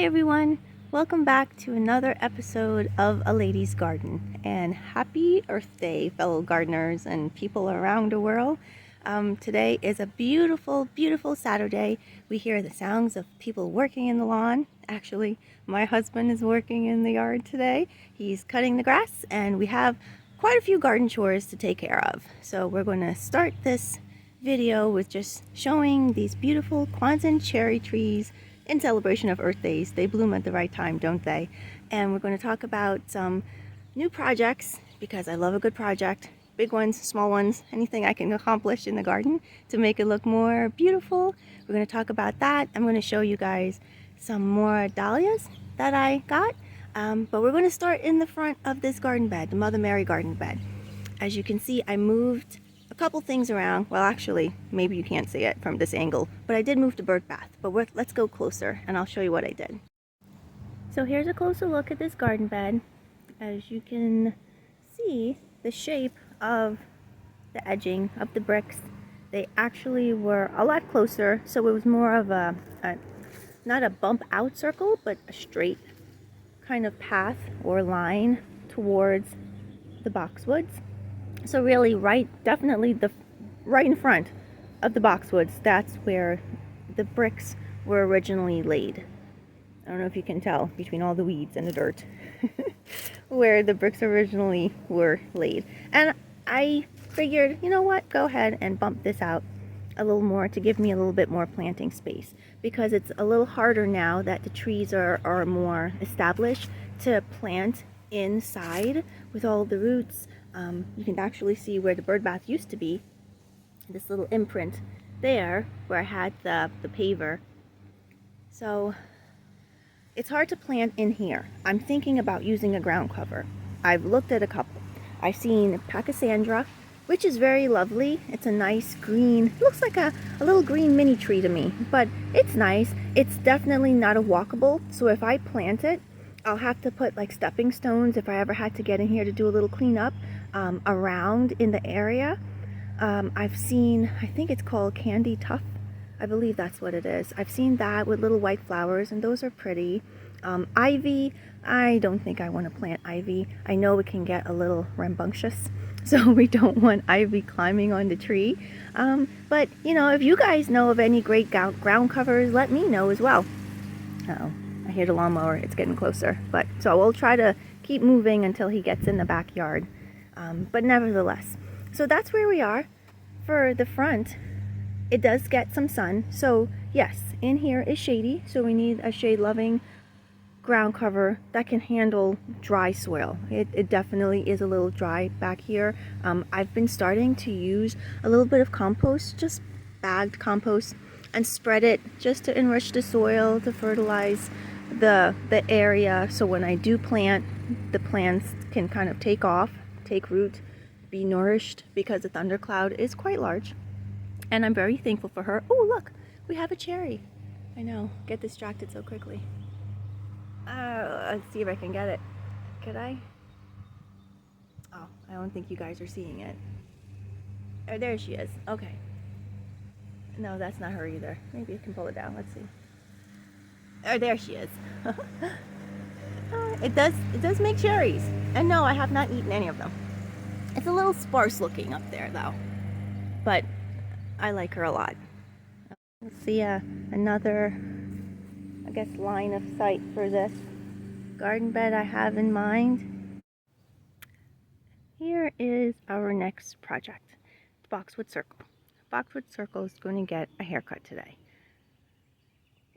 Hi everyone, welcome back to another episode of A Lady's Garden, and happy Earth Day, fellow gardeners and people around the world. Today is a beautiful, beautiful Saturday. We hear the sounds of people working in the lawn. Actually, my husband is working in the yard today. He's cutting the grass, and we have quite a few garden chores to take care of. So we're going to start this video with just showing these beautiful Kwanzaa cherry trees in celebration of Earth Days. They bloom at the right time, don't they? And we're going to talk about some new projects because I love a good project. Big ones, small ones, anything I can accomplish in the garden to make it look more beautiful. We're going to talk about that. I'm going to show you guys some more dahlias that I got. But we're going to start in the front of this garden bed, the Mother Mary garden bed. As you can see, I moved a couple things around. Well, actually, maybe you can't see it from this angle, but I did move the bird bath. But let's go closer and I'll show you what I did. So here's a closer look at this garden bed. As you can see, the shape of the edging of the bricks, they actually were a lot closer. So it was more of a not a bump out circle, but a straight kind of path or line towards the boxwoods. So really definitely right in front of the boxwoods, that's where the bricks were originally laid. I don't know if you can tell between all the weeds and the dirt where the bricks originally were laid. And I figured, you know what, go ahead and bump this out a little more to give me a little bit more planting space, because it's a little harder now that the trees are more established to plant inside with all the roots. You can actually see where the bird bath used to be, this little imprint there where I had the paver. So it's hard to plant in here. I'm thinking about using a ground cover. I've looked at a couple. I've seen Pachysandra, which is very lovely. It's a nice green, looks like a little green mini tree to me, but it's nice. It's definitely not a walkable, so if I plant it, I'll have to put like stepping stones if I ever had to get in here to do a little cleanup around in the area. I've seen, I think it's called Candy Tuft. I believe that's what it is. I've seen that with little white flowers, and those are pretty. Ivy, I don't think I want to plant ivy. I know it can get a little rambunctious, so we don't want ivy climbing on the tree. But, you know, if you guys know of any great ground covers, let me know as well. Uh-oh, I hear the lawnmower. It's getting closer. But so we'll try to keep moving until he gets in the backyard. But nevertheless, so that's where we are for the front. It does get some sun, so yes, in here is shady, so we need a shade-loving ground cover that can handle dry soil. It definitely is a little dry back here. I've been starting to use a little bit of compost, just bagged compost, and spread it just to enrich the soil, to fertilize the area, so when I do plant, the plants can kind of take root, be nourished, because the thundercloud is quite large. And I'm very thankful for her. Oh, look, we have a cherry. I know, get distracted so quickly. Let's see if I can get it. Could I? Oh, I don't think you guys are seeing it. Oh, there she is. Okay. No, that's not her either. Maybe I can pull it down. Let's see. Oh, there she is. It does make cherries. And no, I have not eaten any of them. It's a little sparse looking up there, though. But I like her a lot. Let's see another, I guess, line of sight for this garden bed I have in mind. Here is our next project, the Boxwood Circle. Boxwood Circle is going to get a haircut today.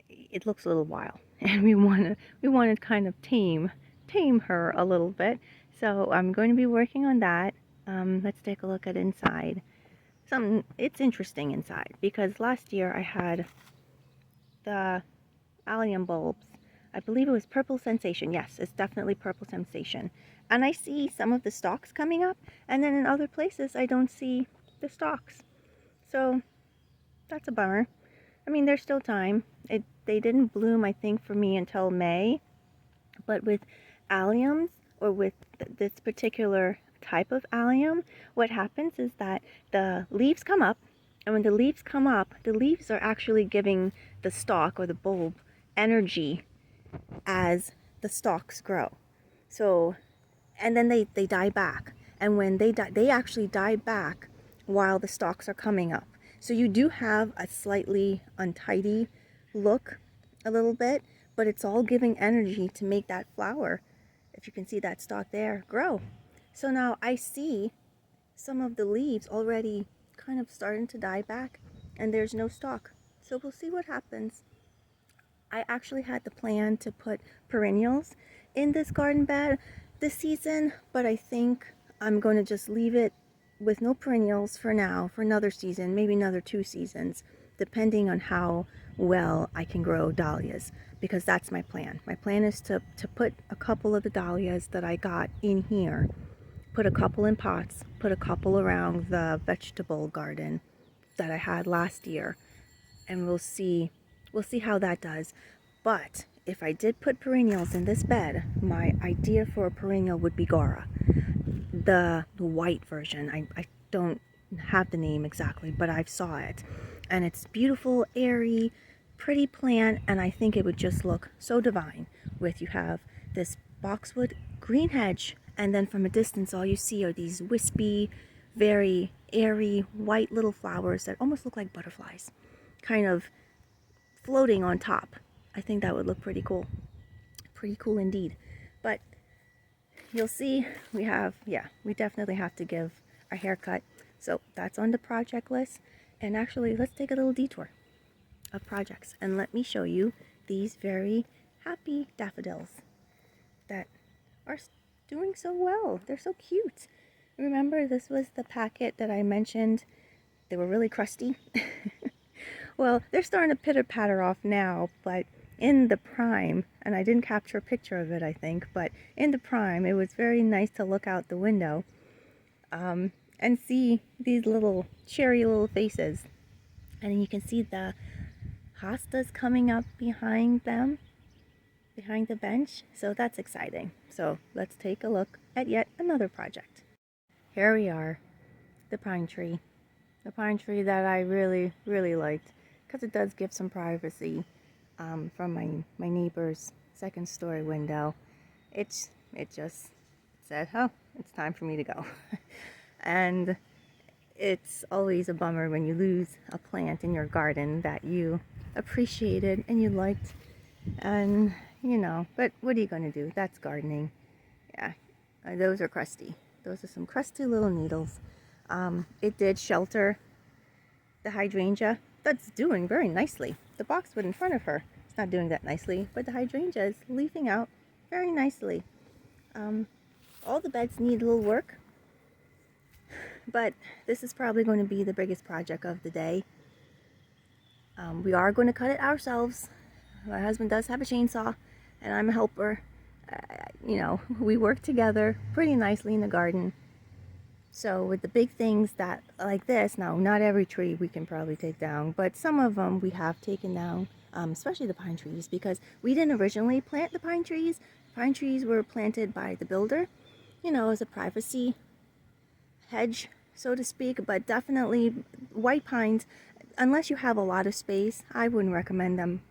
It looks a little wild, and we want to kind of tame her a little bit. So I'm going to be working on that. Let's take a look at inside. It's interesting inside, because last year I had the allium bulbs. I believe it was Purple Sensation. Yes, it's definitely Purple Sensation. And I see some of the stalks coming up, and then in other places I don't see the stalks. So that's a bummer. I mean, there's still time. They didn't bloom, I think, for me until May. But with alliums, or with this particular type of allium, what happens is that the leaves come up, and when the leaves come up, the leaves are actually giving the stalk or the bulb energy as the stalks grow. So, and then they die back. And when they die, they actually die back while the stalks are coming up. So you do have a slightly untidy look a little bit, but it's all giving energy to make that flower, if you can see that stalk there, grow. So now I see some of the leaves already kind of starting to die back, and there's no stalk. So we'll see what happens. I actually had the plan to put perennials in this garden bed this season, but I think I'm going to just leave it with no perennials for now, for another season, maybe another 2 seasons, depending on how well I can grow dahlias, because that's my plan. My plan is to put a couple of the dahlias that I got in here, put a couple in pots, put a couple around the vegetable garden that I had last year, and we'll see how that does. But if I did put perennials in this bed, my idea for a perennial would be Gora, the white version. I don't have the name exactly, but I saw it, and it's beautiful, airy, pretty plant, and I think it would just look so divine with, you have this boxwood green hedge, and then from a distance all you see are these wispy, very airy white little flowers that almost look like butterflies, kind of floating on top. I think that would look pretty cool. Pretty cool indeed. But you'll see we have, yeah, we definitely have to give a haircut. So that's on the project list. And actually, let's take a little detour of projects and let me show you these very happy daffodils that are doing so well. They're so cute. Remember, this was the packet that I mentioned. They were really crusty. Well, they're starting to pitter-patter off now, but in the prime, and I didn't capture a picture of it, I think, but in the prime, it was very nice to look out the window and see these little cherry little faces. And you can see the hostas coming up behind them, behind the bench. So that's exciting. So let's take a look at yet another project. Here we are, the pine tree. The pine tree that I really, really liked, because it does give some privacy from my neighbor's second story window. It just said, oh, it's time for me to go. And it's always a bummer when you lose a plant in your garden that you appreciated and you liked, and you know, but what are you going to do? That's gardening. Yeah, those are crusty. Those are some crusty little needles. It did shelter the hydrangea. That's doing very nicely. The boxwood in front of her, it's not doing that nicely, but the hydrangea is leafing out very nicely. All the beds need a little work, but this is probably going to be the biggest project of the day. We are going to cut it ourselves. My husband does have a chainsaw, and I'm a helper. You know, we work together pretty nicely in the garden. So with the big things that like this, now not every tree we can probably take down, but some of them we have taken down, especially the pine trees, because we didn't originally plant the pine trees. Pine trees were planted by the builder, you know, as a privacy hedge, so to speak. But definitely white pines, unless you have a lot of space, I wouldn't recommend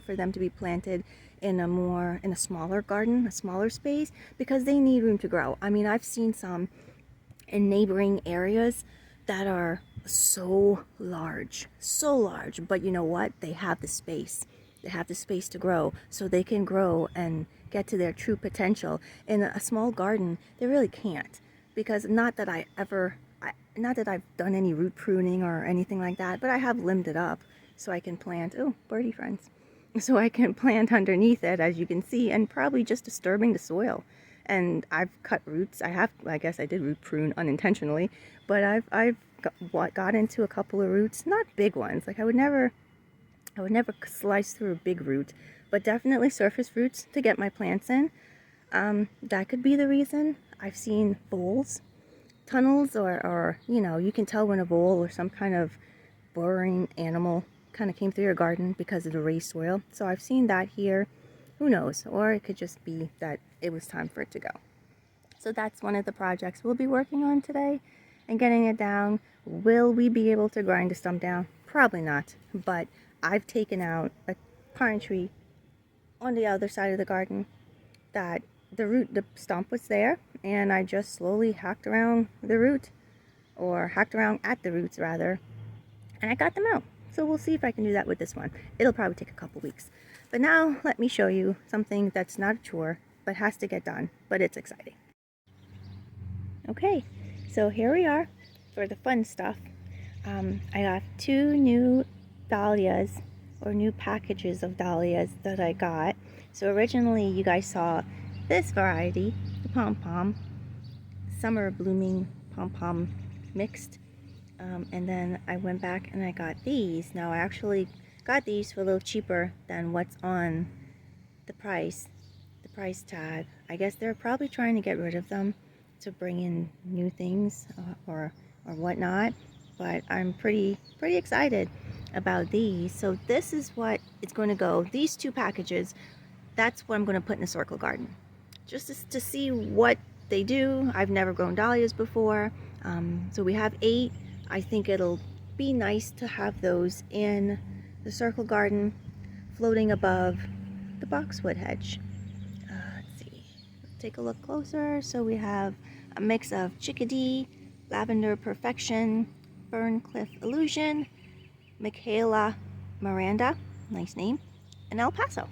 for them to be planted in a smaller garden, a smaller space, because they need room to grow. I mean, I've seen some in neighboring areas that are so large, but you know what? They have the space. They have the space to grow, so they can grow and get to their true potential. In a small garden, they really can't, because not that I've done any root pruning or anything like that, but I have limbed it up so I can plant, oh, birdie friends, so I can plant underneath it, as you can see, and probably just disturbing the soil. And I've cut roots. I guess I did root prune unintentionally, but I've got into a couple of roots, not big ones. Like I would never slice through a big root, but definitely surface roots to get my plants in. That could be the reason. I've seen voles, tunnels, or you know, you can tell when a vole or some kind of burrowing animal kind of came through your garden because of the raised soil. So I've seen that here. Who knows? Or it could just be that it was time for it to go. So that's one of the projects we'll be working on today and getting it down. Will we be able to grind the stump down? Probably not. But I've taken out a pine tree on the other side of the garden that the stump was there, and I just slowly hacked around the root, or hacked around at the roots rather, and I got them out. So we'll see if I can do that with this one. It'll probably take a couple weeks. But now let me show you something that's not a chore, but has to get done, but it's exciting. Okay, so here we are for the fun stuff. I got 2 new dahlias, or new packages of dahlias that I got. So originally you guys saw this variety, the pom-pom, summer blooming pom-pom mixed. And then I went back and I got these. Now I actually got these for a little cheaper than what's on the price tag. I guess they're probably trying to get rid of them to bring in new things or whatnot. But I'm pretty excited about these. So this is what it's going to go. These 2 packages, that's what I'm going to put in the circle garden. Just to see what they do. I've never grown dahlias before. So we have 8. I think it'll be nice to have those in the circle garden floating above the boxwood hedge. Let's see. Let's take a look closer. So we have a mix of chickadee, lavender perfection, Ferncliff illusion, Michaela Miranda, nice name, and El Paso.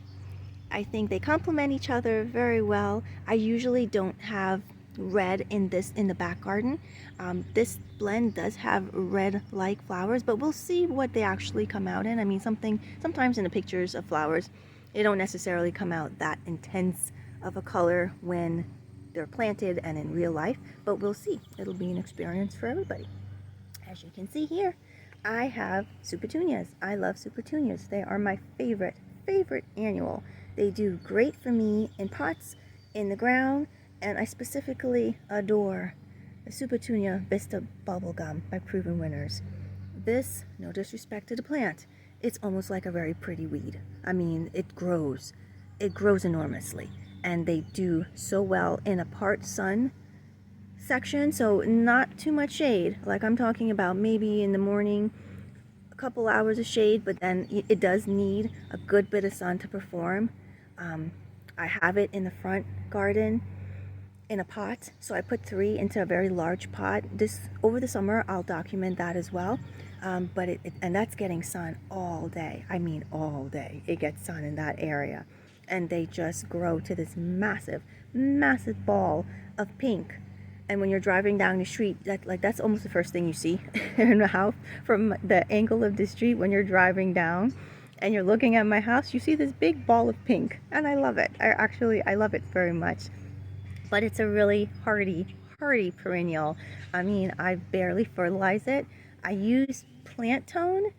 I think they complement each other very well. I usually don't have red in the back garden. This blend does have red like flowers, but we'll see what they actually come out in. I mean, sometimes in the pictures of flowers, they don't necessarily come out that intense of a color when they're planted and in real life, but we'll see. It'll be an experience for everybody. As you can see here, I have Supertunias. I love Supertunias. They are my favorite annual. They do great for me in pots, in the ground, and I specifically adore the Supertunia Vista Bubblegum by Proven Winners. This, no disrespect to the plant, it's almost like a very pretty weed. I mean, it grows enormously, and they do so well in a part sun section, so not too much shade. Like I'm talking about maybe in the morning, a couple hours of shade, but then it does need a good bit of sun to perform. I have it in the front garden in a pot, so I put 3 into a very large pot. Over the summer I'll document that as well, but and that's getting sun all day. I mean all day it gets sun in that area, and they just grow to this massive ball of pink. And when you're driving down the street, that's almost the first thing you see in the house from the angle of the street. When you're driving down and you're looking at my house, you see this big ball of pink, and I love it. I love it very much. But it's a really hardy perennial. I mean, I barely fertilize it. I use plant tone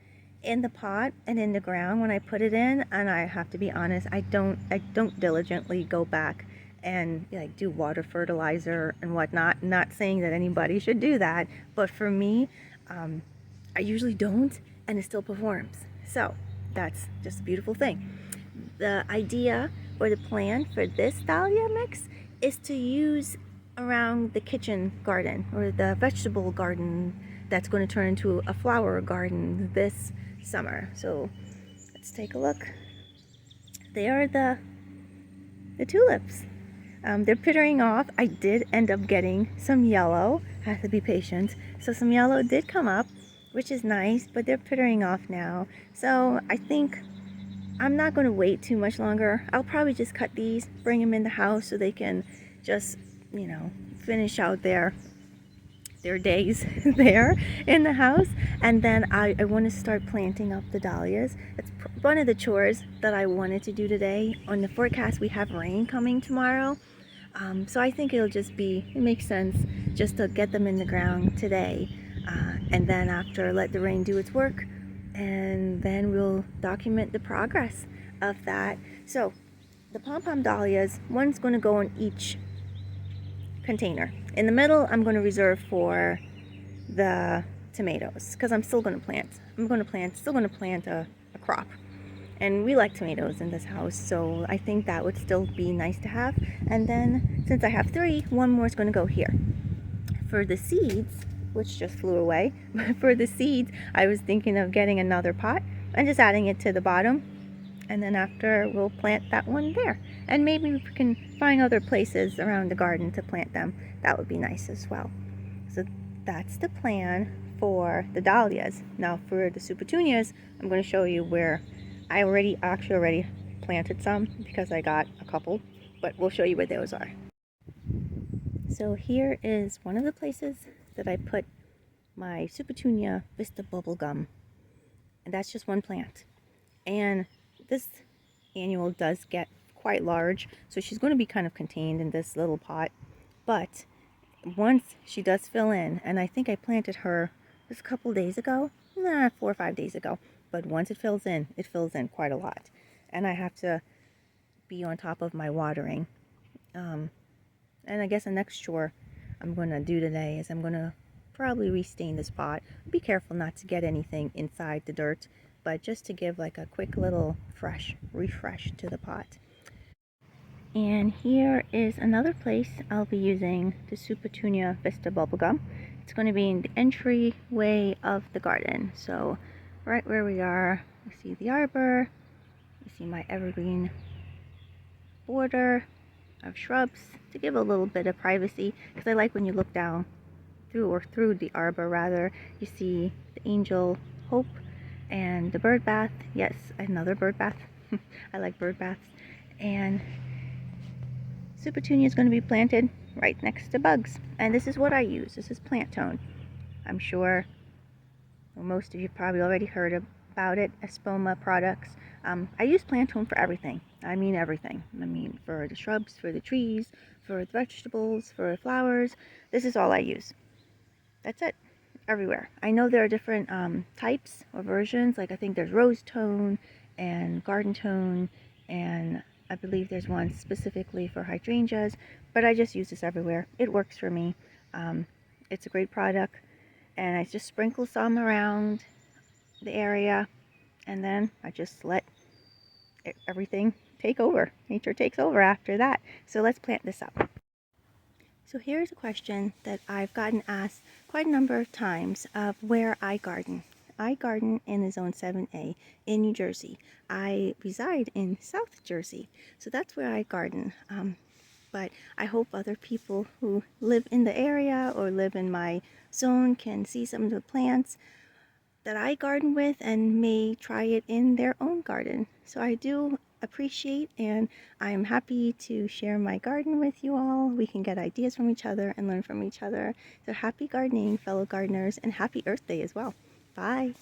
in the pot and in the ground when I put it in, and I have to be honest, I don't diligently go back and like do water fertilizer and whatnot. Not saying that anybody should do that, but for me, I usually don't, and it still performs. So that's just a beautiful thing. The idea or the plan for this dahlia mix is to use around the kitchen garden or the vegetable garden that's going to turn into a flower garden this summer. So let's take a look. They are the tulips. They're pittering off. I did end up getting some yellow. I have to be patient. So some yellow did come up, which is nice, but they're pittering off now. So I think I'm not going to wait too much longer. I'll probably just cut these, bring them in the house so they can just, finish out their days there in the house. And then I want to start planting up the dahlias. It's one of the chores that I wanted to do today. On the forecast, we have rain coming tomorrow. So I think it makes sense just to get them in the ground today. And then after, let the rain do its work. And then we'll document the progress of that. So the pom-pom dahlias, one's going to go in each container. In the middle, I'm going to reserve for the tomatoes, because I'm still going to plant. Still going to plant a crop. And we like tomatoes in this house, so I think that would still be nice to have. And then, since I have 3, one more is going to go here. For the seeds, which just flew away, but for the seeds, I was thinking of getting another pot and just adding it to the bottom and then after we'll plant that one there. And maybe we can find other places around the garden to plant them. That would be nice as well. So that's the plan for the dahlias. Now for the Supertunias, I'm going to show you where I already planted some because I got a couple, but we'll show you where those are. So here is one of the places that I put my Supertunia Vista bubblegum, and that's just one plant. And this annual does get quite large, so she's going to be kind of contained in this little pot, but once she does fill in, and I think I planted her just a couple days ago, 4 or 5 days ago, but once it fills in quite a lot, and I have to be on top of my watering. And I guess the next chore I'm going to do today is I'm going to probably restain this pot. Be careful not to get anything inside the dirt, but just to give like a quick little refresh to the pot. And here is another place I'll be using the Supertunia Vista bubblegum. It's going to be in the entryway of the garden. So right where we are, you see the arbor, you see my evergreen border of shrubs to give a little bit of privacy, because I like when you look down through the arbor rather, you see the angel hope and the bird bath. Yes, another bird bath. I like bird baths. And Supertunia is going to be planted right next to bugs, and this is what I use. This is Plant Tone. I'm sure most of you probably already heard about it. Espoma products. I use Plant Tone for everything. I mean everything. I mean for the shrubs, for the trees, for the vegetables, for the flowers. This is all I use. That's it. Everywhere. I know there are different types or versions. Like I think there's Rose Tone and Garden Tone, and I believe there's one specifically for hydrangeas, but I just use this everywhere. It works for me. It's a great product, and I just sprinkle some around the area, and then I just let everything take over. Nature takes over after that. So let's plant this up. So here's a question that I've gotten asked quite a number of times of where I garden. I garden in the Zone 7A in New Jersey. I reside in South Jersey, so that's where I garden. But I hope other people who live in the area or live in my zone can see some of the plants that I garden with and may try it in their own garden. So I do appreciate, and I'm happy to share my garden with you all. We can get ideas from each other and learn from each other. So happy gardening, fellow gardeners, and happy Earth Day as well. Bye.